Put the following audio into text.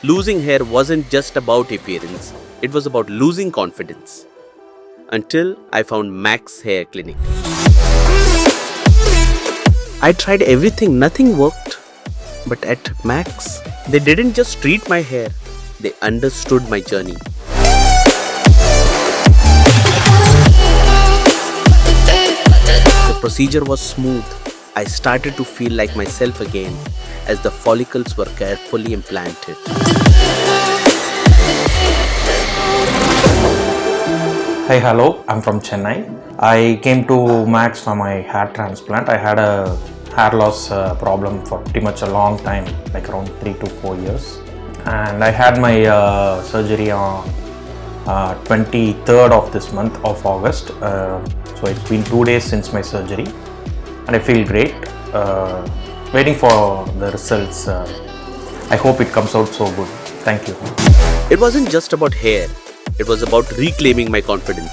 losing hair wasn't just about appearance, it was about losing confidence. Until I found Max Hair Clinic. I tried everything, nothing worked. But at Max, they didn't just treat my hair, they understood my journey. The procedure was smooth. I started to feel like myself again as the follicles were carefully implanted. Hi, hello, I'm from Chennai. I came to Max for my hair transplant. I had a hair loss problem for pretty much a long time, like around 3 to 4 years. And I had my surgery on 23rd of this month of August. So it's been 2 days since my surgery and I feel great. Waiting for the results. I hope it comes out so good. Thank you. It wasn't just about hair, it was about reclaiming my confidence.